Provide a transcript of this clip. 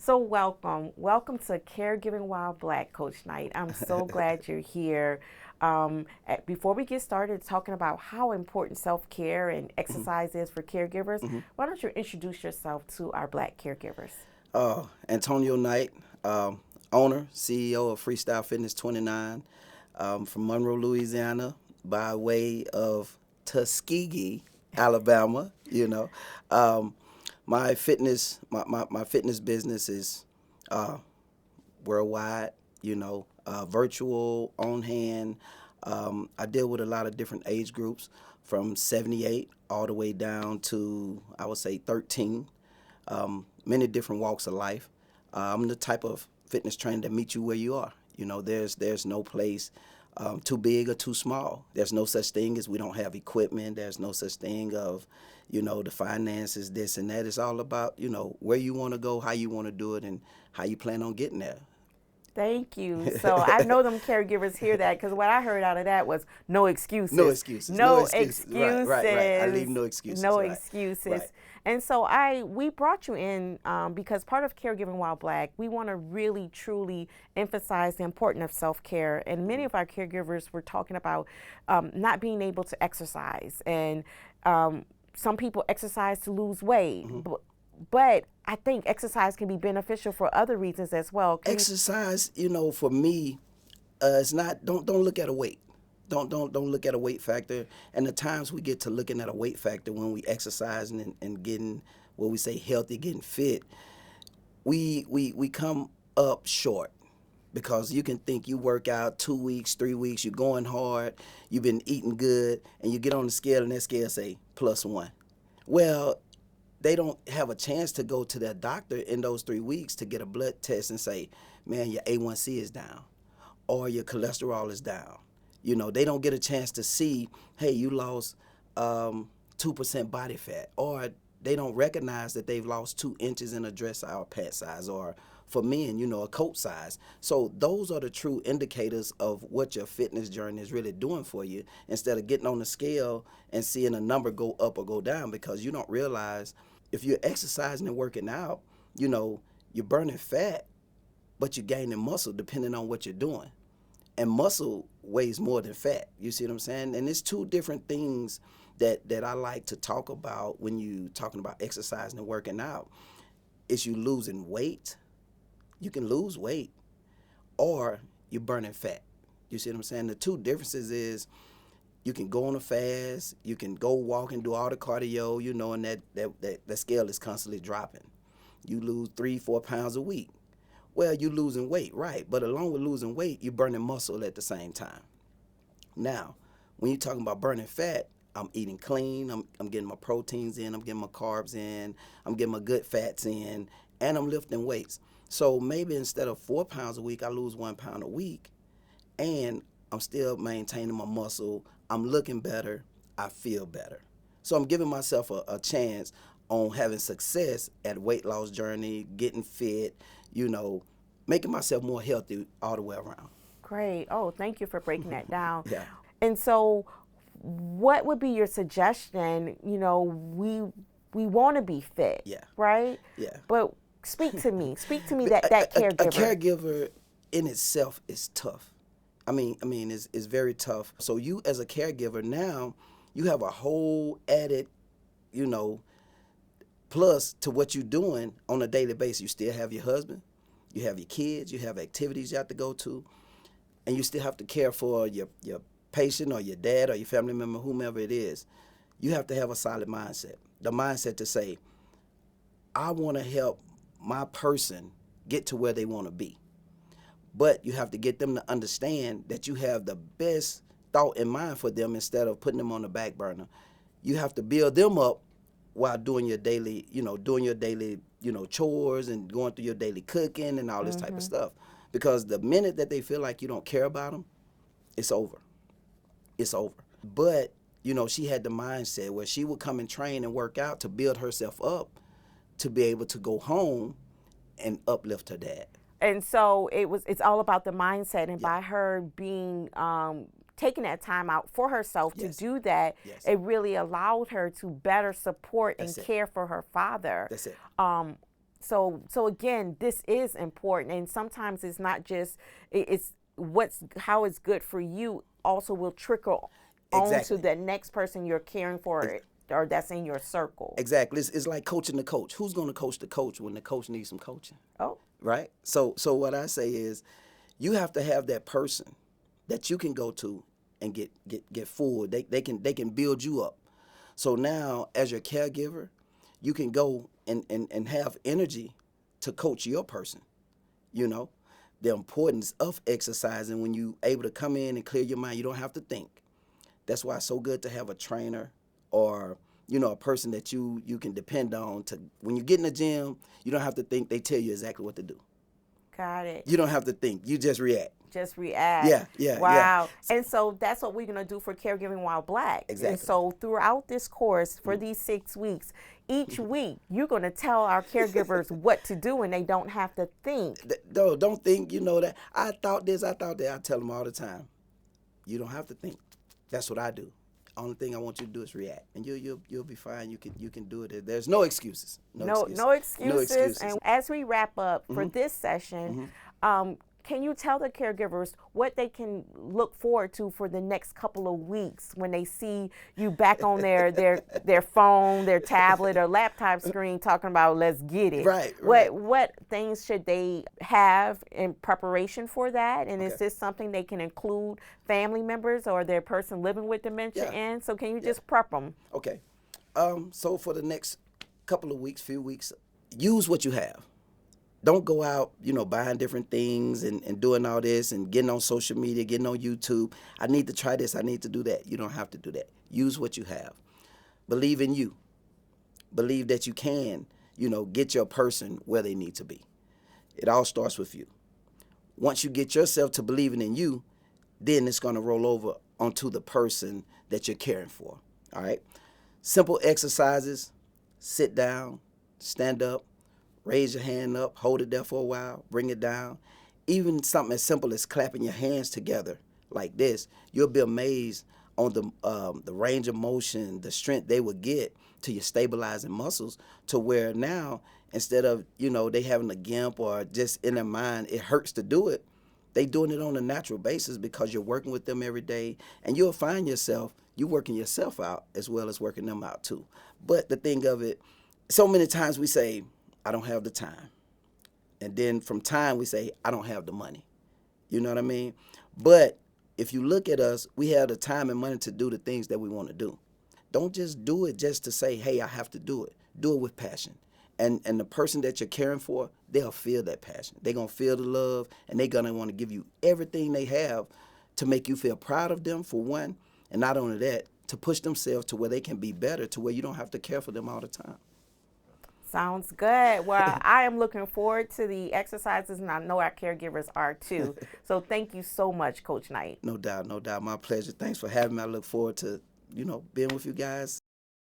So welcome to Caregiving While Black, Coach Knight. I'm so glad you're here. Before we get started talking about how important self-care and Mhm, exercise is for caregivers, mhm. why don't you introduce yourself to our Black caregivers? Antonio Knight, owner, CEO of Freestyle Fitness 29, from Monroe, Louisiana, by way of Tuskegee, Alabama. Um, my fitness business is uh, worldwide. Virtual, on hand. I deal with a lot of different age groups, from 78 all the way down to, I would say, 13. Many different walks of life. I'm the type of fitness trainer that meets you where you are. There's no place too big or too small. There's no such thing as we don't have equipment. There's no such thing of, the finances, this and that. It's all about, where you want to go, how you want to do it, and how you plan on getting there. Thank you. So I know them caregivers hear that because what I heard out of that was no No excuses. excuses. No No excuses. Right, right, right. I leave excuses. no excuses. No Right, excuses. right. And so we brought you in because part of Caregiving While Black, we want to really truly emphasize the importance of self-care. And many Mhm, of our caregivers were talking about not being able to exercise. And um, some people exercise to lose weight. mhm. But I think exercise can be beneficial for other reasons as well. Can you? Exercise, for me, it's not. Don't look at a weight. Don't look at a weight factor. And the times we get to looking at a weight factor when we exercising and getting what we say healthy, getting fit, we come up short, because you can think you work out 2 weeks, 3 weeks, you're going hard, you've been eating good, and you get on the scale and that scale say +1. Well, they don't have a chance to go to their doctor in those 3 weeks to get a blood test and say, man, your A1C is down or your cholesterol is down. They don't get a chance to see, hey, you lost 2% body fat, or they don't recognize that they've lost 2 inches in a dress size or pant size, or for men, a coat size. So those are the true indicators of what your fitness journey is really doing for you, instead of getting on the scale and seeing a number go up or go down, because you don't realize if you're exercising and working out, you're burning fat, but you're gaining muscle depending on what you're doing. And muscle weighs more than fat. You see what I'm saying? And it's two different things that I like to talk about when you talking about exercising and working out. Is you losing weight. You can lose weight, or you're burning fat. You see what I'm saying? The two differences is you can go on a fast, you can go walk and do all the cardio, and that scale is constantly dropping. You lose 3-4 pounds a week. Well, you're losing weight, right? But along with losing weight, you're burning muscle at the same time. Now, when you're talking about burning fat, I'm eating clean. I'm getting my proteins in. I'm getting my carbs in. I'm getting my good fats in, and I'm lifting weights. So maybe instead of 4 pounds a week, I lose 1 pound a week, and I'm still maintaining my muscle. I'm looking better. I feel better. So I'm giving myself a chance on having success at weight loss journey, getting fit, you know, making myself more healthy all the way around. Great. Oh, thank you for breaking that down. Yeah, And so, what would be your suggestion? We want to be fit, yeah, right? yeah. But speak to me. Speak to me But that a caregiver. caregiver in itself is tough. It's very tough. So you as a caregiver now, you have a whole added, you know, plus to what you're doing on a daily basis. You still have your husband, you have your kids, you have activities you have to go to, and you still have to care for your patient or your dad or your family member, whomever it is. You have to have a solid mindset. The mindset to say, I want to help my person get to where they want to be. But you have to get them to understand that you have the best thought in mind for them, instead of putting them on the back burner. You have to build them up while doing your daily, chores and going through your daily cooking and all this type of Mm-hmm. stuff. Because the minute that they feel like you don't care about them, it's over. It's over. But, she had the mindset where she would come and train and work out to build herself up to be able to go home and uplift her dad. And so it's all about the mindset, and Yeah. by her being taking that time out for herself to Yes. do that, Yes. it really allowed her to better support and That's it. care for her father. That's it. Um, So again, this is important, and sometimes it's not just it's what's how it's good for you. Also, will trickle on to Exactly. the next person you're caring for, or that's in your circle. Exactly. It's like coaching the coach. Who's going to coach the coach when the coach needs some coaching? Oh, Right? So what I say is you have to have that person that you can go to and get forward. They can build you up. So now as your caregiver, you can go and have energy to coach your person, you know. The importance of exercising when you able to come in and clear your mind. You don't have to think. That's why it's so good to have a trainer or a person that you can depend on to when you get in the gym, you don't have to think, they tell you exactly what to do. got it. You don't have to think. You just react. Just react. Yeah, yeah, yeah. Wow. And so that's what we're going to do for Caregiving While Black. And Exactly. so throughout this course, for these 6 weeks, each week, you're going to tell our caregivers what to do, and they don't have to think. No, don't think, that I thought this, I thought that. I tell them all the time. You don't have to think. That's what I do. Only thing I want you to do is react, and you'll be fine. You can do it. There's no excuses. No excuses. No No excuses. excuses. And as we wrap up for this session, can you tell the caregivers what they can look forward to for the next couple of weeks when they see you back on their phone, their tablet, or laptop screen talking about let's get it? Right, right. What things should they have in preparation for that? And is Okay. this something they can include family members or their person living with dementia Yeah. in? So can you just prep them? Okay. So for the next couple of weeks, few weeks, use what you have. Don't go out, buying different things and doing all this and getting on social media, getting on YouTube. I need to try this. I need to do that. You don't have to do that. Use what you have. Believe in you. Believe that you can, get your person where they need to be. It all starts with you. Once you get yourself to believing in you, then it's going to roll over onto the person that you're caring for. All right? Simple exercises. Sit down, stand up, raise your hand up, hold it there for a while, bring it down. Even something as simple as clapping your hands together like this, you'll be amazed on the range of motion, the strength they will get to your stabilizing muscles, to where now instead of they having a gimp or just in their mind it hurts to do it, they doing it on a natural basis because you're working with them every day, and you'll find yourself you working yourself out as well as working them out too. But the thing of it, so many times we say, I don't have the time. And then from time we say, I don't have the money. You know what I mean? But if you look at us, we have the time and money to do the things that we want to do. Don't just do it just to say, hey, I have to do it. Do it with passion. And the person that you're caring for, they'll feel that passion. They're going to feel the love, and they're going to want to give you everything they have to make you feel proud of them, for one. And not only that, to push themselves to where they can be better, to where you don't have to care for them all the time. Sounds good. Well, I am looking forward to the exercises, and I know our caregivers are too. So thank you so much, Coach Knight. No doubt, no doubt. My pleasure. Thanks for having me. I look forward to, being with you guys